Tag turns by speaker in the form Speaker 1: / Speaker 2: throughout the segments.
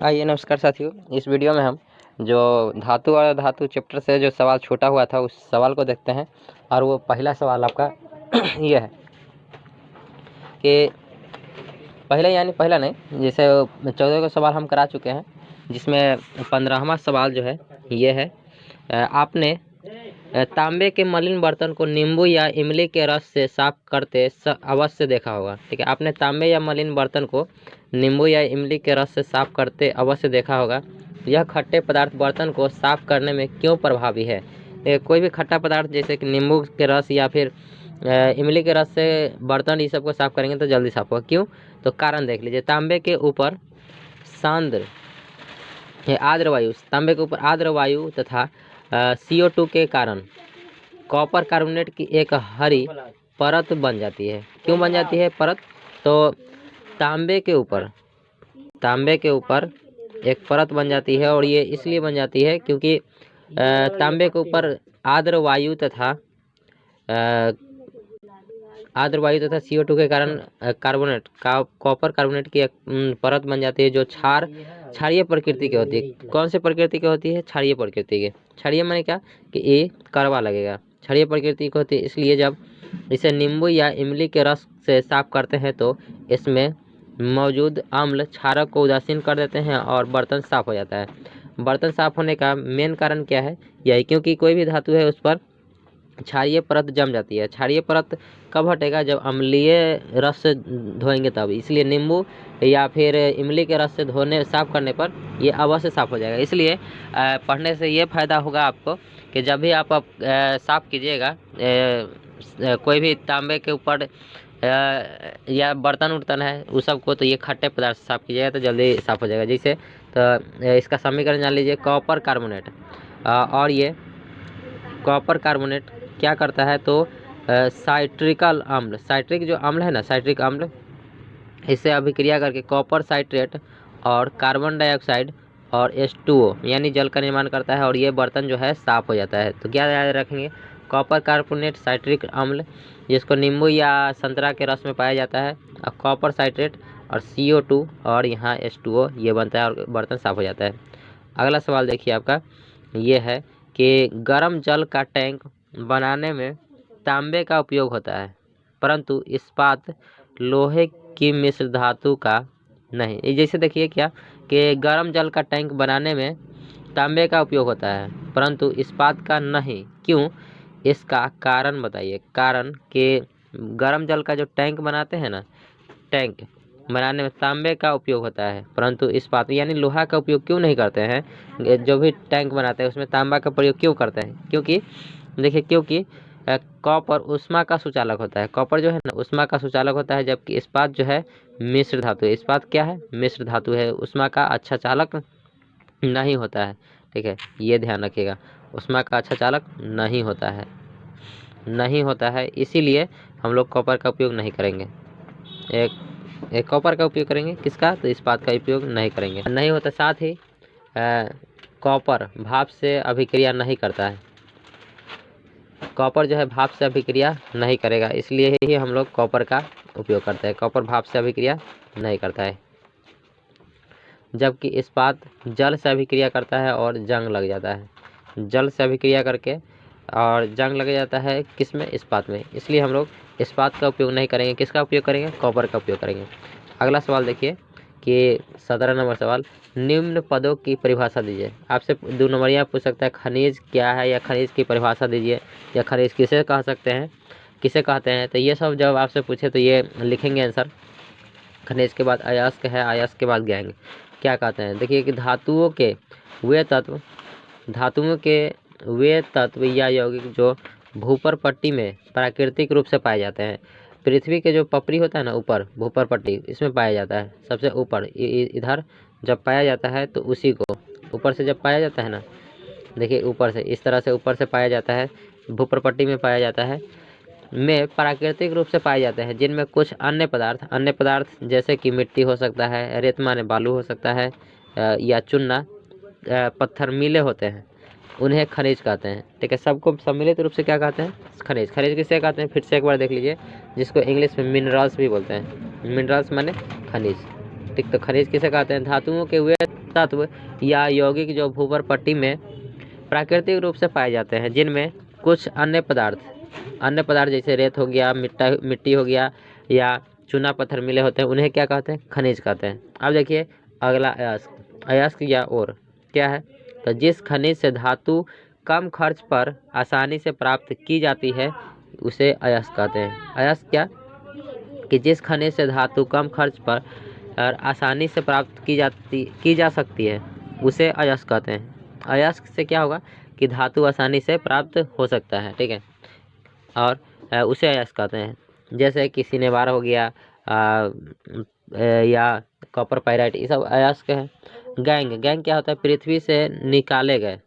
Speaker 1: आइए नमस्कार साथियों। इस वीडियो में हम जो धातु और धातु चैप्टर से जो सवाल छूटा हुआ था उस सवाल को देखते हैं। और वो पहला सवाल आपका ये है कि पहला नहीं, जैसे 14 का सवाल हम करा चुके हैं, जिसमें 15वां सवाल जो है ये है, आपने तांबे के मलिन बर्तन को नींबू या इमली के रस से साफ करते अवश्य देखा होगा। ठीक है, आपने तांबे या मलिन बर्तन को नींबू या इमली के रस से साफ करते अवश्य देखा होगा। यह खट्टे पदार्थ बर्तन को साफ करने में क्यों प्रभावी है? कोई भी खट्टा पदार्थ जैसे कि नींबू के रस या फिर इमली के रस से बर्तन ये सबको साफ करेंगे तो जल्दी साफ होगा। क्यों? तो कारण देख लीजिए। तांबे के ऊपर सांद्र आर्द्र वायु, तांबे के ऊपर आर्द्र वायु तथा CO2 के कारण कॉपर कार्बोनेट की एक हरी परत बन जाती है। क्यों बन जाती है परत? तो तांबे के ऊपर एक परत बन जाती है, और ये इसलिए बन जाती है क्योंकि तांबे के ऊपर आर्द्र वायु तथा CO2 के कारण कॉपर कार्बोनेट की एक परत बन जाती है जो क्षारीय प्रकृति की होती है। कौन से प्रकृति की होती है? क्षारीय प्रकृति की। क्षारीय माने क्या कि ये कड़वा लगेगा, क्षारीय प्रकृति की होती है। इसलिए जब इसे नींबू या इमली के रस से साफ करते हैं तो इसमें मौजूद अम्ल क्षारक को उदासीन कर देते हैं और बर्तन साफ हो जाता है। बर्तन साफ होने का मेन कारण क्या है? यही, क्योंकि कोई भी धातु है उस पर क्षारीय परत जम जाती है। क्षारीय परत कब हटेगा? जब अम्लीय रस से धोएंगे तब। इसलिए नींबू या फिर इमली के रस से साफ करने पर ये अवश्य साफ हो जाएगा। इसलिए पढ़ने से ये फायदा होगा आपको कि जब भी आप साफ कीजिएगा कोई भी तांबे के ऊपर या बर्तन उर्तन है उस सब को, तो ये खट्टे पदार्थ से साफ कीजिएगा तो जल्दी साफ हो जाएगा। जैसे तो इसका समीकरण जान लीजिए, कॉपर कार्बोनेट। और ये कॉपर कार्बोनेट क्या करता है? तो साइट्रिकल अम्ल, साइट्रिक जो अम्ल है ना, साइट्रिक अम्ल, इससे अभिक्रिया करके कॉपर साइट्रेट और कार्बन डाइऑक्साइड और H2O यानी जल का निर्माण करता है, और ये बर्तन जो है साफ हो जाता है। तो क्या याद रखेंगे? कॉपर कार्बोनेट साइट्रिक अम्ल, जिसको नींबू या संतरा के रस में पाया जाता है, और कॉपर साइट्रेट और CO2 और यहाँ H2O ये बनता है और बर्तन साफ हो जाता है। अगला सवाल देखिए आपका ये है कि गर्म जल का टैंक बनाने में तांबे का उपयोग होता है, परंतु इस्पात, लोहे की मिश्र धातु का नहीं। जैसे देखिए क्या कि गर्म जल का टैंक बनाने में तांबे का उपयोग होता है परंतु इस्पात का नहीं। क्यों? इसका कारण बताइए। कारण कि गर्म जल का जो टैंक बनाते हैं ना, टैंक बनाने में तांबे का उपयोग होता है परंतु इस्पात यानी लोहा का उपयोग क्यों नहीं करते हैं? जो भी टैंक बनाते हैं उसमें तांबा का प्रयोग क्यों करते हैं? क्योंकि देखिए, क्योंकि कॉपर ऊष्मा का सुचालक होता है। कॉपर जो है ना ऊष्मा का सुचालक होता है, जबकि इस्पात जो है मिश्र धातु है। इस्पात क्या है? मिश्र धातु है, ऊष्मा का अच्छा चालक नहीं होता है। ठीक है, ये ध्यान रखिएगा, ऊष्मा का अच्छा चालक नहीं होता है, इसीलिए हम लोग कॉपर का उपयोग नहीं करेंगे। एक कॉपर का उपयोग करेंगे, किसका? तो इस्पात का उपयोग नहीं करेंगे, नहीं होता। साथ ही कॉपर भाप से अभिक्रिया नहीं करता है। कॉपर जो है भाप से अभिक्रिया नहीं करेगा, इसलिए ही हम लोग कॉपर का उपयोग करते हैं। कॉपर भाप से अभिक्रिया नहीं करता है, जबकि इस्पात जल से अभिक्रिया करता है और जंग लग जाता है। जल से अभिक्रिया करके और जंग लग जाता है किसमें? इस्पात में। इसलिए हम लोग इस्पात का उपयोग नहीं करेंगे। किसका उपयोग करेंगे? कॉपर का उपयोग करेंगे। अगला सवाल देखिए कि 17 नंबर सवाल, निम्न पदों की परिभाषा दीजिए। आपसे 2 नंबरिया पूछ सकता है खनिज क्या है, या खनिज की परिभाषा दीजिए, या खनिज किसे कह सकते हैं, किसे कहते हैं। तो ये सब जब आपसे पूछे तो ये लिखेंगे आंसर। खनिज के बाद अयस्क है, अयस्क के ज्ञान क्या कहते हैं? देखिए कि धातुओं के वे तत्व या यौगिक जो भूपर पट्टी में प्राकृतिक रूप से पाए जाते हैं। पृथ्वी के जो पपड़ी होता है ना ऊपर, भूपर पट्टी, इसमें पाया जाता है सबसे ऊपर। इधर जब पाया जाता है तो उसी को ऊपर से जब पाया जाता है ना, देखिए ऊपर से इस तरह से ऊपर से पाया जाता है, भूपर पट्टी में पाया जाता है, में प्राकृतिक रूप से पाए जाते हैं, जिनमें कुछ अन्य पदार्थ जैसे कि मिट्टी हो सकता है, रेत माने बालू हो सकता है, या चूना, पत्थर मिले होते हैं, उन्हें खनिज कहते हैं। ठीक है, सबको सम्मिलित रूप से क्या कहते हैं? खनिज। खनिज किसे कहते हैं? फिर से एक बार देख लीजिए, जिसको इंग्लिश में मिनरल्स भी बोलते हैं। मिनरल्स माने खनिज। ठीक, तो खनिज किसे कहते हैं? धातुओं के वे तत्व या यौगिक जो भूपर पट्टी में प्राकृतिक रूप से पाए जाते हैं, जिनमें कुछ अन्य पदार्थ जैसे रेत हो गया, मिट्टी हो गया या चूना पत्थर मिले होते हैं, उन्हें क्या कहते हैं? खनिज कहते हैं। अब देखिए अगला अयस्क या और क्या है? तो जिस खनिज से धातु कम खर्च पर आसानी से प्राप्त की जाती है उसे अयस्क कहते हैं। अयस्क क्या? कि जिस खनिज से धातु कम खर्च पर और आसानी से प्राप्त की जा सकती है उसे अयस्क कहते हैं। अयस्क से क्या होगा कि धातु आसानी से प्राप्त हो सकता है, ठीक है, और उसे अयस्क कहते हैं। जैसे कि सिनेबार हो गया या कॉपर पाइराइट, ये सब अयस्क है। गैंग क्या होता है? पृथ्वी से निकाले गए,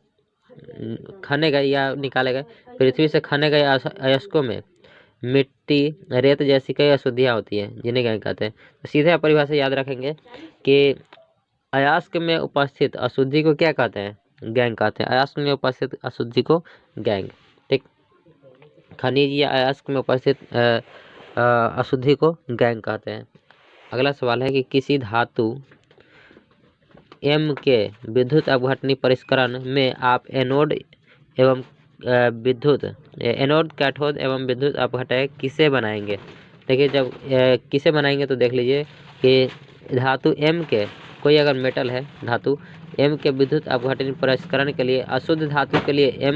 Speaker 1: खने गए या निकाले गए, पृथ्वी से खने गए अयस्कों में मिट्टी, रेत जैसी कई अशुद्धियाँ होती हैं, जिन्हें गैंग कहते हैं। तो सीधे परिभाषा याद रखेंगे कि अयस्क में उपस्थित अशुद्धि को क्या कहते हैं? गैंग कहते हैं। अयस्क में उपस्थित अशुद्धि को गैंग, ठीक। खनिज या अयस्क में उपस्थित अशुद्धि को गैंग कहते हैं। अगला सवाल है कि किसी धातु M के विद्युत अपघटनी परिष्करण में आप एनोड, कैथोड एवं विद्युत अपघटक किसे बनाएंगे? देखिए जब किसे बनाएंगे तो देख लीजिए कि धातु M के, कोई अगर मेटल है धातु M के विद्युत अपघटन परिष्करण के लिए अशुद्ध धातु के लिए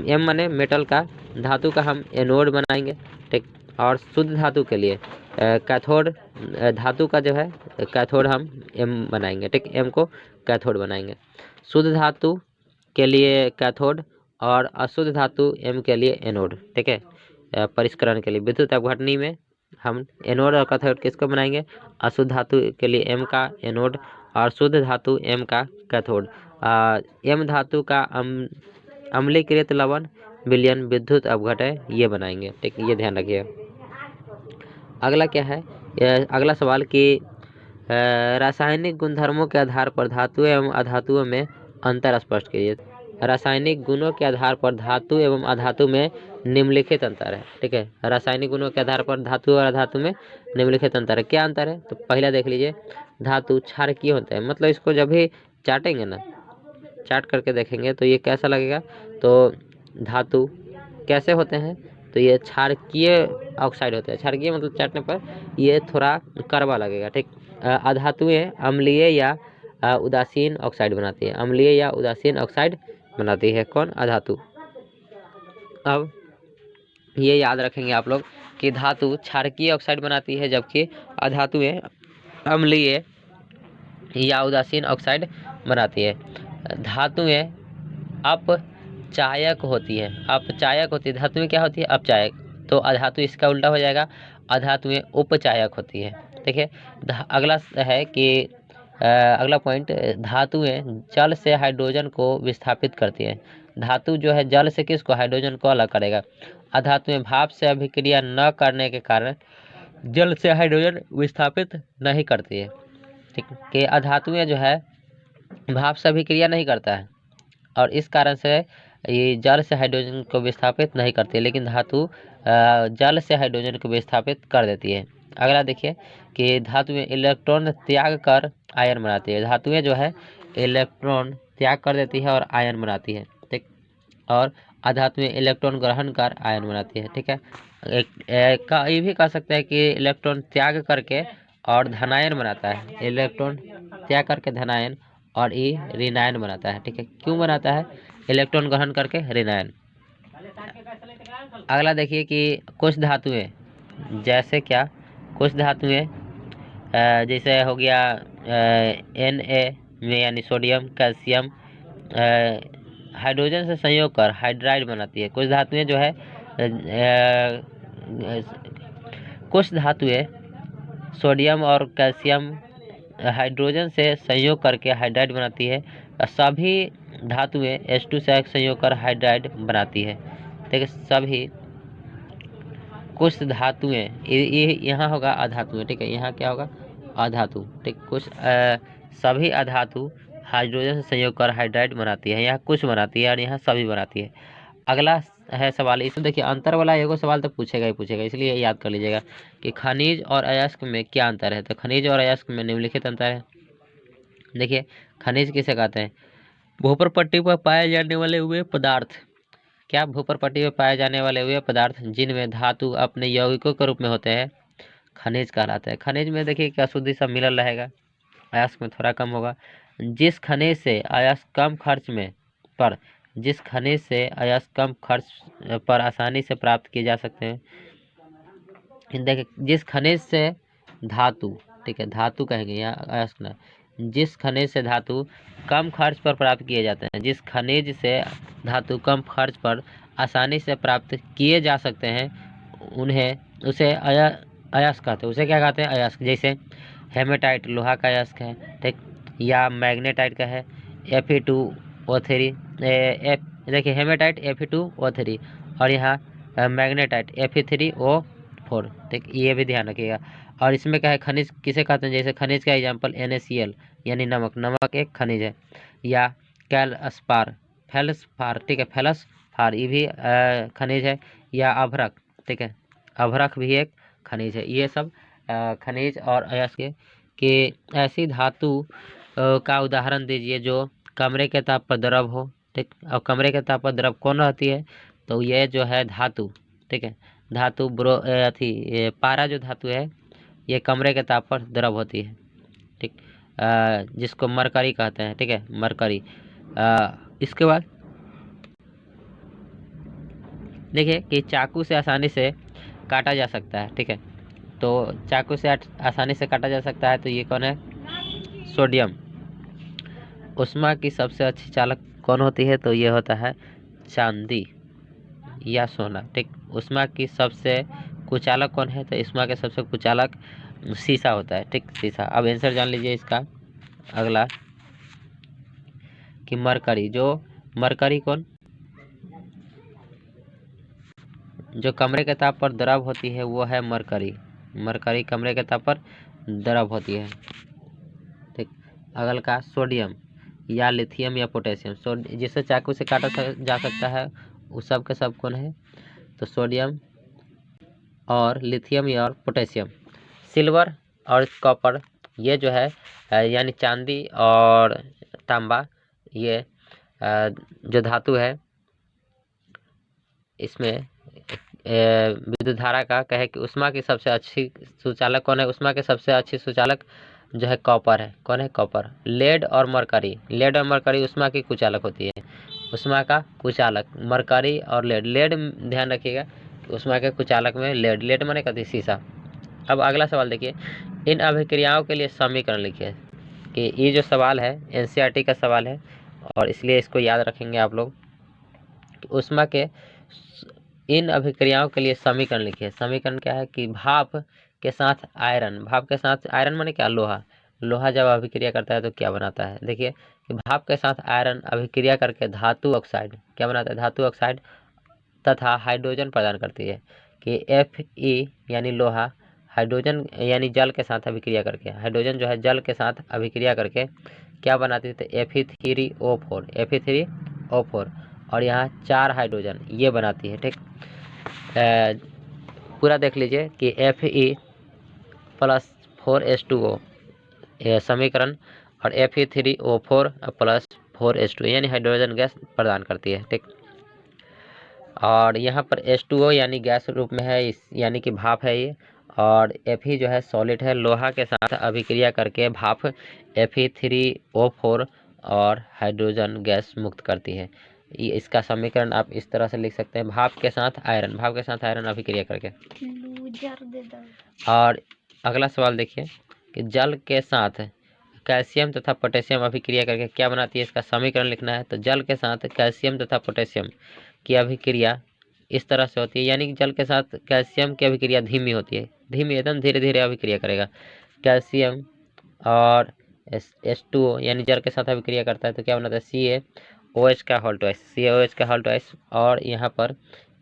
Speaker 1: M माने मेटल का, धातु का हम एनोड बनाएंगे, ठीक। और शुद्ध धातु के लिए कैथोड, धातु का जो है कैथोड हम M बनाएंगे, ठीक। M को कैथोड बनाएंगे। शुद्ध धातु के लिए कैथोड और अशुद्ध धातु M के लिए एनोड, ठीक है। परिष्करण के लिए विद्युत अपघटनी में हम एनोड और कैथोड किसको बनाएंगे? अशुद्ध धातु के लिए M का एनोड और शुद्ध धातु M का कैथोड। M धातु का अम्लीकृत लवण विलयन विद्युत अपघटय ये बनाएंगे, ठीक, ये ध्यान रखिए। अगला क्या है? अगला सवाल कि रासायनिक गुणधर्मों के आधार पर धातु एवं अधातुओं में अंतर स्पष्ट कीजिए। रासायनिक गुणों के आधार पर धातु एवं अधातु में निम्नलिखित अंतर है, ठीक है। रासायनिक गुणों के आधार पर धातु और अधातु में निम्नलिखित अंतर है। क्या अंतर है? तो पहला देख लीजिए, धातु क्षारकीय होता है, मतलब इसको जब भी चाटेंगे ना, चाट करके देखेंगे तो ये कैसा लगेगा? तो धातु कैसे होते हैं? तो ये क्षारकीय ऑक्साइड होते हैं। क्षारकीय मतलब चाटने पर ये थोड़ा कड़वा लगेगा, ठीक। अधातुएं अम्लीय या उदासीन ऑक्साइड बनाती है, अम्लीय या उदासीन ऑक्साइड बनाती है कौन? अधातु। अब ये याद रखेंगे आप लोग कि धातु क्षारकीय ऑक्साइड बनाती है जबकि अधातुएं अम्लीय या उदासीन ऑक्साइड बनाती है। धातुएं अपचायक होती है, धातुएं क्या होती है? अपचायक। तो अधातु इसका उल्टा हो जाएगा, अधातुएं उपचायक होती है, ठीक है। अगला है कि अगला पॉइंट, धातुएं जल से हाइड्रोजन को विस्थापित करती है। धातु जो है जल से किसको? हाइड्रोजन को अलग करेगा। अधातुएं भाप से अभिक्रिया न करने के कारण जल से हाइड्रोजन विस्थापित नहीं करती है, ठीक। कि अधातुएं जो है भाप से अभिक्रिया नहीं करता है और इस कारण से ये जल से हाइड्रोजन को विस्थापित नहीं करती है, लेकिन धातु जल से हाइड्रोजन को विस्थापित कर देती है। अगला देखिए कि धातुएं इलेक्ट्रॉन त्याग कर आयन बनाती है। धातुएं जो है इलेक्ट्रॉन त्याग कर देती है और आयन बनाती है, ठीक। और अधातुएं इलेक्ट्रॉन ग्रहण कर आयन बनाती है, ठीक है। ये भी कह सकते हैं कि इलेक्ट्रॉन त्याग करके और धनायन बनाता है, इलेक्ट्रॉन त्याग करके धनायन और ये ऋणायन बनाता है, ठीक है। क्यों बनाता है? इलेक्ट्रॉन ग्रहण करके ऋणायन। अगला देखिए कि कुछ धातुएं, जैसे क्या? कुछ धातुएं जैसे हो गया Na में यानी सोडियम, कैल्शियम हाइड्रोजन से संयोग कर हाइड्राइड बनाती है। कुछ धातुएं जो है कुछ धातुएं सोडियम और कैल्शियम हाइड्रोजन से संयोग करके हाइड्राइड बनाती है। सभी धातुएं H2 से संयोग कर हाइड्राइड बनाती है, ठीक है। सभी कुछ धातुएं, ये यहाँ होगा अधातुएं, ठीक है। यहाँ क्या होगा? अधातु, ठीक। कुछ सभी अधातु हाइड्रोजन से संयोग कर हाइड्राइड बनाती है, यहाँ कुछ बनाती है और यहाँ सभी बनाती है। अगला है सवाल, इसमें देखिए अंतर वाला एगो सवाल तो पूछेगा ही पूछेगा, इसलिए याद कर लीजिएगा कि खनिज और अयस्क में क्या अंतर है। तो खनिज और अयस्क में निम्नलिखित अंतर है। देखिए खनिज किसे कहते हैं? भूपर पट्टी पर पाए जाने वाले वे पदार्थ। क्या? भूपर पट्टी पर पाए जाने वाले वे पदार्थ जिनमें धातु अपने यौगिकों के रूप में होते हैं खनिज कहलाते हैं। खनिज में देखिए कि अशुद्धि सब मिलल रहेगा, अयस्क में थोड़ा कम होगा। जिस खनिज से अयस्क कम खर्च में पर जिस खनिज से अयस्क कम खर्च पर आसानी से प्राप्त किए जा सकते हैं। देखिए जिस खनिज से धातु, ठीक है, धातु कहेंगे या अयस्क ना, जिस खनिज से धातु कम खर्च पर प्राप्त किए जाते हैं, जिस खनिज से धातु कम खर्च पर आसानी से प्राप्त किए जा सकते हैं उन्हें उसे अयस्क कहते हैं। उसे क्या कहते हैं? अयस्क। जैसे हेमेटाइट लोहा का अयस्क है, ठीक, या मैग्नेटाइट का है Fe2O3। देखिए हेमेटाइट Fe2O3 और यहाँ मैग्नेटाइट Fe3O4, ठीक, ये भी ध्यान रखिएगा। और इसमें क्या है, खनिज किसे कहते हैं? जैसे खनिज का एग्जाम्पल NaCl यानी नमक, नमक एक खनिज है। या फेल्सपार, फेल्सपार, ठीक है, फेल्सपार ये भी खनिज है। या अभ्रक, ठीक है, अभ्रक भी एक खनिज है। ये सब खनिज और अयस्क के ऐसी धातु का उदाहरण दीजिए जो कमरे के ताप पर द्रव हो, ठीक। और कमरे के ताप पर द्रव कौन रहती है? तो ये जो है धातु, ठीक है, धातु पारा जो धातु है ये कमरे के ताप पर द्रव होती है, ठीक, जिसको मरकरी कहते हैं, ठीक है, मरकरी। इसके बाद देखिए कि चाकू से आसानी से काटा जा सकता है, ठीक है, तो चाकू से आसानी से काटा जा सकता है, तो ये कौन है? सोडियम। उष्मा की सबसे अच्छी चालक कौन होती है? तो ये होता है चांदी या सोना, ठीक। उष्मा की सबसे कुचालक कौन है? तो उष्मा के सबसे कुचालक शीशा होता है, ठीक, शीशा। अब आंसर जान लीजिए इसका अगला कि मरकरी। जो मरकरी कौन? जो कमरे के ताप पर द्रव होती है वो है मरकरी। मरकरी कमरे के ताप पर द्रव होती है, ठीक। अगल का सोडियम या लिथियम या पोटेशियम, जिसे चाकू से काटा जा सकता है वो सब के सब कौन है? तो सोडियम और लिथियम और पोटेशियम। सिल्वर और कॉपर ये जो है यानी चांदी और तांबा, ये जो धातु है इसमें विद्युत धारा का कहे कि उष्मा की सबसे अच्छी सुचालक कौन है? उष्मा के सबसे अच्छी सुचालक जो है कॉपर है। कौन है? कॉपर। लेड और मरकरी, लेड और मरकरी उष्मा की कुचालक होती है, उष्मा का कुचालक मरकरी और लेड। लेड ध्यान रखिएगा कि उष्मा के कुचालक में लेड, लेड माने कहती है शीशा। अब अगला सवाल देखिए, इन अभिक्रियाओं के लिए समीकरण लिखिए। कि ये जो सवाल है NCERT का सवाल है और इसलिए इसको याद रखेंगे आप लोग। उष्मा के इन अभिक्रियाओं के लिए समीकरण लिखिए। समीकरण क्या है कि भाप के साथ आयरन, भाप के साथ आयरन माने क्या? लोहा। लोहा जब अभिक्रिया करता है तो क्या बनाता है? देखिए कि भाप के साथ आयरन अभिक्रिया करके धातु ऑक्साइड क्या बनाता है? धातु ऑक्साइड तथा हाइड्रोजन प्रदान करती है। कि Fe यानी लोहा हाइड्रोजन यानी जल के साथ अभिक्रिया करके, हाइड्रोजन जो है जल के साथ अभिक्रिया करके क्या बनाती है? तो Fe3O4, Fe3O4 और यहाँ 4 हाइड्रोजन ये बनाती है, ठीक। पूरा देख लीजिए कि Fe+4H2O समीकरण और Fe3O4+4H2 यानी हाइड्रोजन गैस प्रदान करती है, ठीक। और यहाँ पर H2O यानी गैस रूप में है, इस यानी कि भाप है ये। और Fe जो है सॉलिड है, लोहा के साथ अभिक्रिया करके भाप Fe3O4 और हाइड्रोजन गैस मुक्त करती है। ये इसका समीकरण आप इस तरह से लिख सकते हैं, भाप के साथ आयरन, भाप के साथ आयरन अभिक्रिया करके। और अगला सवाल देखिए कि जल के साथ कैल्शियम तथा पोटेशियम अभिक्रिया करके क्या बनाती है? इसका समीकरण लिखना है। तो जल के साथ कैल्शियम तथा पोटेशियम की अभिक्रिया इस तरह से होती है, यानी कि जल के साथ कैल्शियम की अभिक्रिया धीमी होती है, धीमी एकदम धीरे धीरे अभिक्रिया करेगा। कैल्शियम और H2O यानी जल के साथ अभिक्रिया करता है तो क्या बनाता है? CaOH का होल ट्वाइस, CaOH का होल ट्वाइस। और यहाँ पर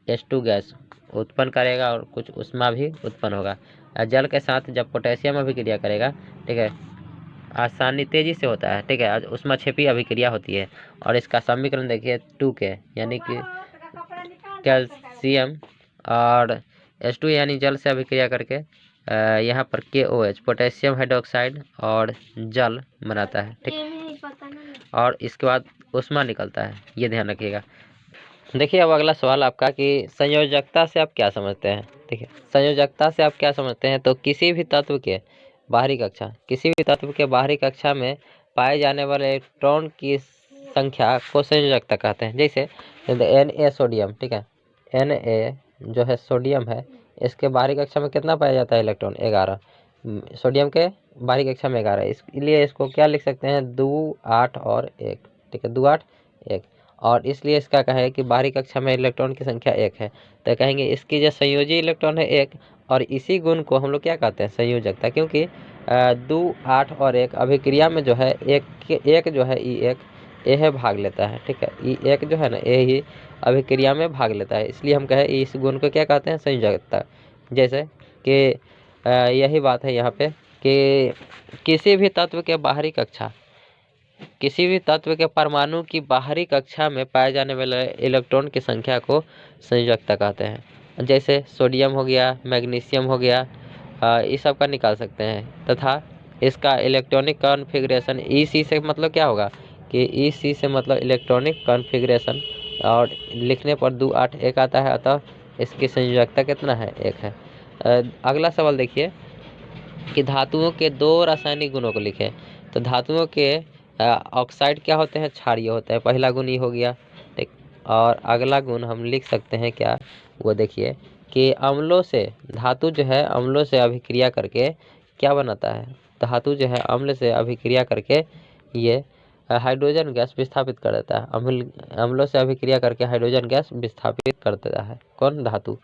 Speaker 1: H2 गैस उत्पन्न करेगा और कुछ उष्मा भी उत्पन्न होगा। जल के साथ जब पोटेशियम अभिक्रिया करेगा, ठीक है, आसानी तेजी से होता है, ठीक है, उष्मा क्षेपी अभिक्रिया होती है। और इसका समीकरण देखिए 2K यानी कि कैल्शियम और H2 यानी जल से अभिक्रिया करके यहाँ पर KOH पोटेशियम हाइड्रोक्साइड और जल बनाता है, ठीक। और इसके बाद ऊष्मा निकलता है, ये ध्यान रखिएगा। देखिए अब अगला सवाल आपका कि संयोजकता से आप क्या समझते हैं। देखिए संयोजकता से आप क्या समझते हैं, तो किसी भी तत्व के बाहरी कक्षा में पाए जाने वाले इलेक्ट्रॉन की संख्या को संयोजकता कहते हैं। जैसे Na सोडियम, ठीक है, Na जो है सोडियम है, इसके बाहरी कक्षा में कितना पाया जाता है इलेक्ट्रॉन, 11। सोडियम के बाहरी कक्षा में 11, इसलिए इसको क्या लिख सकते हैं, 2, 8 और 1, ठीक है, 2, 8, 1। और इसलिए इसका कहे कि बाहरी कक्षा में इलेक्ट्रॉन की संख्या 1 है, तो कहेंगे इसकी जो संयोजी इलेक्ट्रॉन है 1, और इसी गुण को हम लोग क्या कहते हैं, संयोजकता। क्योंकि 2, 8 और 1 अभिक्रिया में जो है एक जो है E1 यह भाग लेता है, ठीक है, E1 जो है ना ये ही अभिक्रिया में भाग लेता है, इसलिए हम कहे इस गुण को क्या कहते हैं, संयोजकता। जैसे कि यही बात है यहाँ पे कि किसी भी तत्व के परमाणु की बाहरी कक्षा में पाए जाने वाले इलेक्ट्रॉन की संख्या को संयोजकता कहते हैं। जैसे सोडियम हो गया, मैग्नीशियम हो गया, इस सब का निकाल सकते हैं। तथा इसका इलेक्ट्रॉनिक कॉन्फ़िगरेशन EC से मतलब क्या होगा कि EC से मतलब इलेक्ट्रॉनिक कॉन्फ़िगरेशन, और लिखने पर 2, 8, 1 आता है, अतः इसकी संयोजकता कितना है, 1 है। अगला सवाल देखिए कि धातुओं के 2 रासायनिक गुणों को लिखें। तो धातुओं के ऑक्साइड क्या होते हैं, क्षारीय होते हैं, पहला गुण ये हो गया, ठीक। और अगला गुण हम लिख सकते हैं क्या, वो देखिए कि अम्लों से धातु जो है अम्लों से अभिक्रिया करके क्या बनाता है, धातु जो है अम्ल से अभिक्रिया करके ये हाइड्रोजन गैस विस्थापित कर देता है। अम्लों से अभिक्रिया करके हाइड्रोजन गैस विस्थापित कर देता है, कौन, धातु।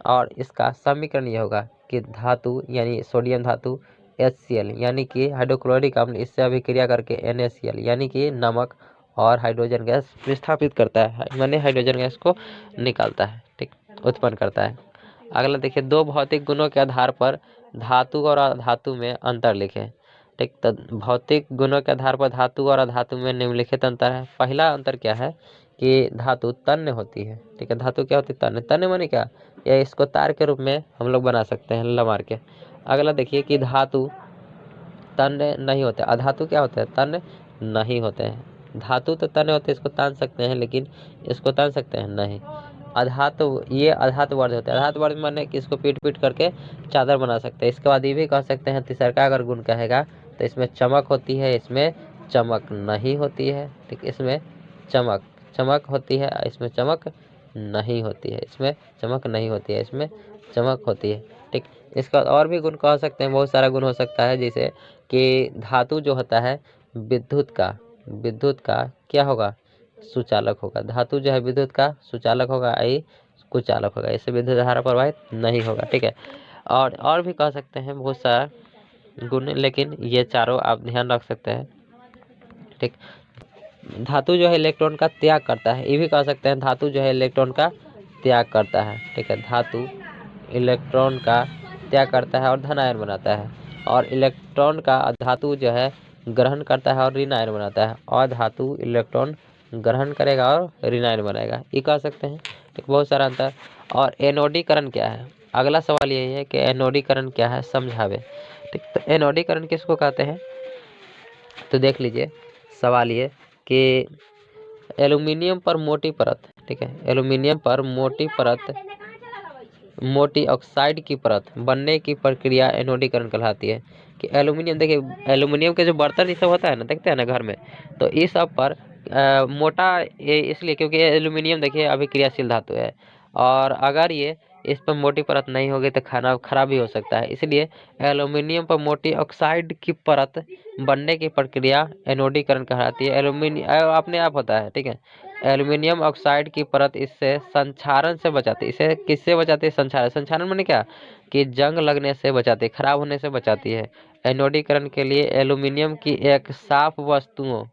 Speaker 1: और इसका समीकरण ये होगा कि धातु यानी सोडियम धातु HCl यानी कि हाइड्रोक्लोरिक अम्ल, इससे अभिक्रिया करके NaCl यानी कि नमक और हाइड्रोजन गैस विस्थापित करता है, माने हाइड्रोजन गैस को निकालता है, ठीक, उत्पन्न करता है। अगला देखिए 2 भौतिक गुणों के आधार पर धातु और अधातु में अंतर लिखें, ठीक। तो भौतिक गुणों के आधार पर धातु और अधातु में निम्नलिखित अंतर है। पहला अंतर क्या है कि धातु तन्य होती है, ठीक है, धातु क्या होती है, तन्य। तन्य माने क्या, या इसको तार के रूप में हम लोग बना सकते हैं लमार के। अगला देखिए कि धातु तन्य नहीं होते, अधातु क्या होते हैं, तन्य नहीं होते हैं। धातु तो तन्य होते हैं, इसको तान सकते हैं, लेकिन इसको तान सकते हैं नहीं। अधातु, ये अधातु वर्ध होते हैं। अधातु वर्ध माने कि इसको पीट पीट करके चादर बना सकते हैं। इसके बाद ये भी कह सकते हैं, तीसरा का अगर गुण कहेगा तो इसमें चमक होती है, इसमें चमक नहीं होती है, ठीक। इसमें चमक होती है, इसमें चमक नहीं होती है, इसमें चमक नहीं होती है, इसमें चमक होती है, ठीक। इसका और भी गुण कह सकते हैं, बहुत सारा गुण हो सकता है, जैसे कि धातु जो होता है विद्युत का क्या होगा, सुचालक होगा। धातु जो है विद्युत का सुचालक होगा, आई कुचालक होगा, इससे विद्युत धारा प्रवाहित नहीं होगा, ठीक है। और भी कह सकते हैं बहुत सारा गुण, लेकिन ये चारों आप ध्यान रख सकते हैं, ठीक। धातु जो है इलेक्ट्रॉन का त्याग करता है, ये भी कह सकते हैं धातु जो है इलेक्ट्रॉन का त्याग करता है, ठीक है। धातु इलेक्ट्रॉन का त्याग करता है और धन आयन बनाता है, और इलेक्ट्रॉन का धातु जो है ग्रहण करता है और ऋण आयन बनाता है, और धातु इलेक्ट्रॉन ग्रहण करेगा और ऋण आयन बनाएगा, ये कह सकते हैं, ठीक। बहुत सारा अंतर। और एनोडीकरण क्या है, अगला सवाल यही है कि एनोडीकरण क्या है, समझावे, ठीक। तो एनोडीकरण किसको कहते हैं, तो देख लीजिए सवाल ये कि एल्यूमिनियम पर मोटी परत, ठीक है, एल्यूमिनियम पर मोटी ऑक्साइड की परत बनने की प्रक्रिया एनोडीकरण कहलाती है। कि एल्यूमिनियम, देखिए एल्यूमिनियम के जो बर्तन ये सब होता है ना, देखते हैं ना घर में, तो इस सब पर मोटा ये इसलिए क्योंकि एल्यूमिनियम देखिए अभिक्रियाशील धातु है, और अगर ये इस पर मोटी परत नहीं होगी तो खाना खराब भी हो सकता है, इसलिए एल्यूमिनियम पर मोटी ऑक्साइड की परत बनने की प्रक्रिया एनोडीकरण कहलाती है। एल्यूमिनियम अपने आप होता है, ठीक है। एल्यूमिनियम ऑक्साइड की परत इससे संक्षारण से बचाती है, इसे किससे बचाती है, संक्षारण माने क्या कि जंग लगने से बचाती है, खराब होने से बचाती है। एनोडीकरण के लिए एल्यूमिनियम की एक साफ वस्तु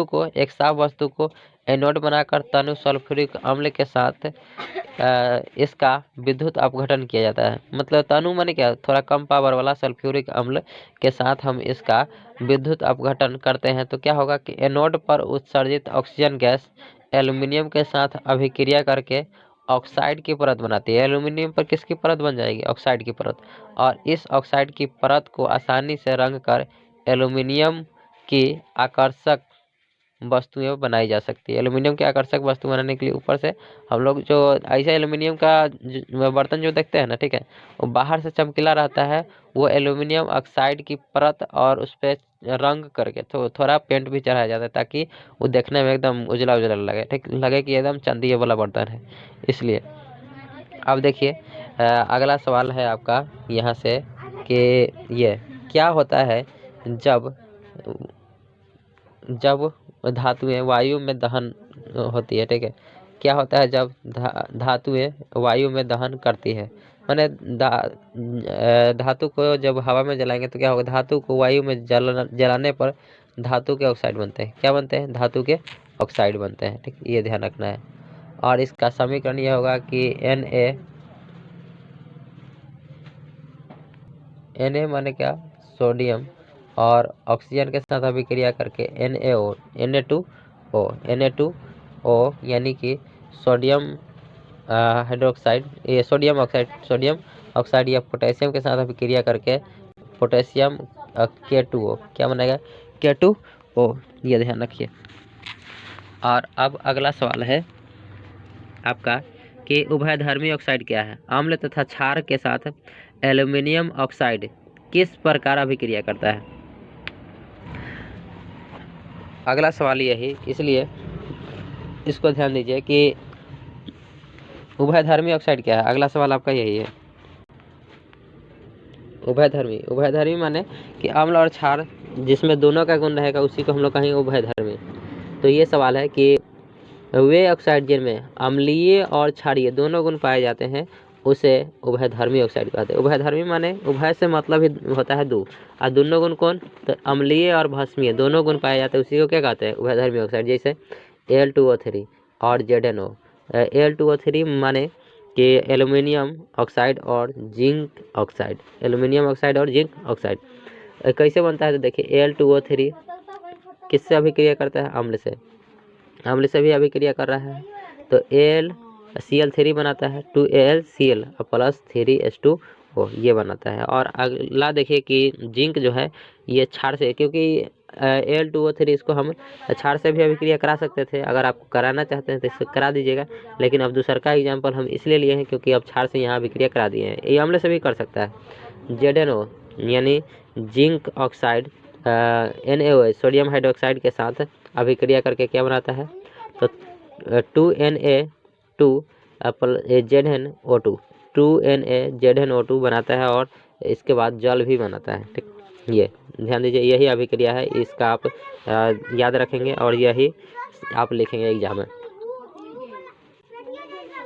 Speaker 1: को एक साफ वस्तु को एनोड बनाकर तनु सल्फ्यूरिक अम्ल के साथ इसका विद्युत अपघटन किया जाता है। मतलब तनु माने क्या, थोड़ा कम पावर वाला सल्फ्यूरिक अम्ल के साथ हम इसका विद्युत अपघटन करते हैं, तो क्या होगा कि एनोड पर उत्सर्जित ऑक्सीजन गैस एल्यूमिनियम के साथ अभिक्रिया करके ऑक्साइड की परत बनाती है। एल्यूमिनियम पर किसकी परत बन जाएगी? ऑक्साइड की परत। और इस ऑक्साइड की परत को आसानी से रंग कर एल्यूमिनियम की आकर्षक वस्तुएं बनाई जा सकती है। एल्यूमिनियम की आकर्षक वस्तु बनाने के लिए ऊपर से हम लोग जो ऐसा एल्यूमिनियम का बर्तन जो देखते हैं ना, ठीक है, वो बाहर से चमकीला रहता है, वो एल्यूमिनियम ऑक्साइड की परत और उस पर रंग करके तो थोड़ा पेंट भी चढ़ाया जाता है ताकि वो देखने में एकदम उजला उजला लगे, ठीक लगे कि एकदम चांदी वाला बर्तन है, इसलिए। अब देखिए अगला सवाल है आपका यहाँ से कि ये क्या होता है जब जब धातुएं वायु में दहन होती है, ठीक है, क्या होता है जब धातुएं वायु में दहन करती है? माने धातु को जब हवा में जलाएंगे तो क्या होगा? धातु को वायु में जलाने पर धातु के ऑक्साइड बनते हैं। क्या बनते हैं? धातु के ऑक्साइड बनते हैं, ठीक, ये ध्यान रखना है। और इसका समीकरण यह होगा कि Na माने क्या? सोडियम, और ऑक्सीजन के साथ अभिक्रिया करके Na2O यानी कि सोडियम हाइड्रोक्साइड, ये सोडियम ऑक्साइड या पोटेशियम के साथ अभिक्रिया करके पोटेशियम K2O क्या बनेगा? K2O, ये ध्यान रखिए। और अब अगला सवाल है आपका कि उभयधर्मी ऑक्साइड क्या है? अम्ल तथा क्षार के साथ एल्यूमिनियम ऑक्साइड किस प्रकार अभिक्रिया करता है? अगला सवाल यही, इसलिए इसको ध्यान दीजिए कि उभयधर्मी ऑक्साइड क्या है। अगला सवाल आपका यही है। उभयधर्मी माने कि अम्ल और क्षार जिसमें दोनों का गुण रहेगा उसी को हम लोग कहेंगे उभयधर्मी। तो ये सवाल है कि वे ऑक्साइड जिनमें अम्लीय और क्षारीय दोनों गुण पाए जाते हैं उसे उभयधर्मी ऑक्साइड कहते हैं। उभयधर्मी माने उभय से मतलब ही होता है दो, और दोनों गुण कौन? तो अम्लीय और भस्मीय दोनों गुण पाए जाते हैं, उसी को क्या कहते हैं? उभयधर्मी ऑक्साइड। जैसे Al2O3 और ZnO। Al2O3 माने कि एल्यूमिनियम ऑक्साइड और जिंक ऑक्साइड, एल्यूमिनियम ऑक्साइड और जिंक ऑक्साइड कैसे बनता है? तो देखिए Al2O3 किससे अभिक्रिया करता है? अम्ल से भी अभिक्रिया कर रहा है, तो AlCl3 बनाता है, 2AlCl प्लस 3H2O ये बनाता है। और अगला देखिए कि जिंक जो है ये क्षार से, क्योंकि Al2O3 इसको हम क्षार से भी अभिक्रिया करा सकते थे, अगर आप कराना चाहते हैं तो इससे करा दीजिएगा, लेकिन अब दूसरा का एग्जाम्पल हम इसलिए लिए हैं क्योंकि अब क्षार से यहाँ अभिक्रिया करा दिए हैं। ये अम्ल से भी कर सकता है। ZnO यानी zinc oxide NaOH sodium hydroxide के साथ अभिक्रिया करके क्या बनाता है? तो 2Na2 ZnO2 2Na ZnO2 बनाता है, और इसके बाद जल भी बनाता है, ठीक। ये ध्यान दीजिए, यही अभिक्रिया है, इसका आप याद रखेंगे और यही आप लिखेंगे एग्जाम में।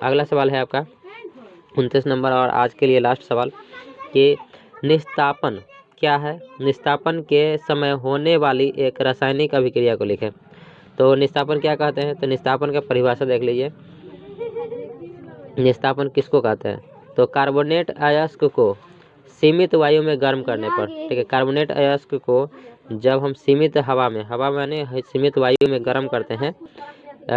Speaker 1: अगला सवाल है आपका 29 नंबर और आज के लिए लास्ट सवाल कि निस्तापन क्या है? निस्तापन के समय होने वाली एक रासायनिक अभिक्रिया को लिखें। तो निस्तापन क्या कहते हैं? तो निस्तापन का परिभाषा देख लीजिए। निस्तापन किसको कहते हैं? तो कार्बोनेट अयस्क को सीमित वायु में गर्म करने पर, ठीक है, कार्बोनेट अयस्क को जब हम सीमित हवा में सीमित वायु में गर्म करते हैं,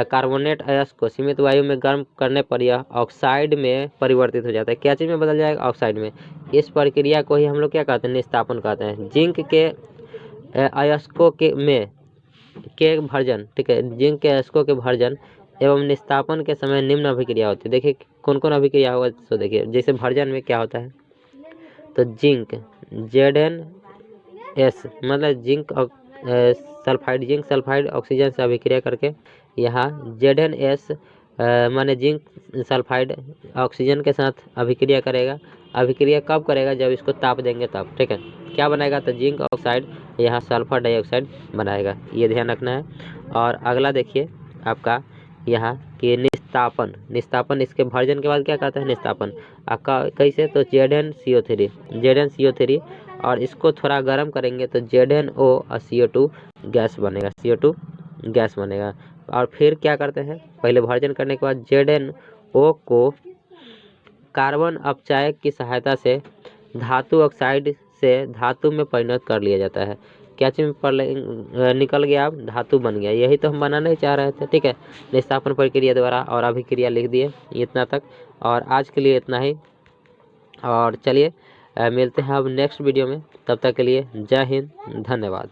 Speaker 1: कार्बोनेट अयस्क को सीमित वायु में गर्म करने पर यह ऑक्साइड में परिवर्तित हो जाता है। क्या चीज़ में बदल जाएगा? ऑक्साइड में। इस प्रक्रिया को ही हम लोग क्या कहते हैं? निस्तापन कहते हैं। जिंक के अयस्कों के भर्जन, ठीक है, जिंक के अयस्कों के भर्जन एवं निस्तापन के समय निम्न अभिक्रिया होती है। देखिए कौन कौन अभिक्रिया होगा, तो देखिए जैसे भर्जन में क्या होता है, तो जिंक ZnS मतलब जिंक सल्फाइड ऑक्सीजन से अभिक्रिया करके यहाँ ZnS माने जिंक सल्फाइड ऑक्सीजन के साथ अभिक्रिया करेगा। अभिक्रिया कब करेगा? जब इसको ताप देंगे तब, ठीक है। क्या बनाएगा? तो जिंक ऑक्साइड यहाँ सल्फर डाइऑक्साइड बनाएगा, ये ध्यान रखना है। और अगला देखिए आपका यहाँ कि निस्तापन इसके भर्जन के बाद क्या कहता है? निस्तापन कैसे? तो ZnCO3 और इसको थोड़ा गर्म करेंगे तो ZnO और CO2 गैस बनेगा। और फिर क्या करते हैं? पहले भर्जन करने के बाद ZnO को कार्बन अपचायक की सहायता से धातु ऑक्साइड से धातु में परिणत कर लिया जाता है। क्या चीज में निकल गया, अब धातु बन गया। यही तो हम बनाना ही चाह रहे थे। ठीक है, निष्स्थापन प्रक्रिया द्वारा, और अभिक्रिया लिख दिए इतना तक। और आज के लिए इतना ही, और चलिए मिलते हैं अब नेक्स्ट वीडियो में। तब तक के लिए जय हिंद, धन्यवाद।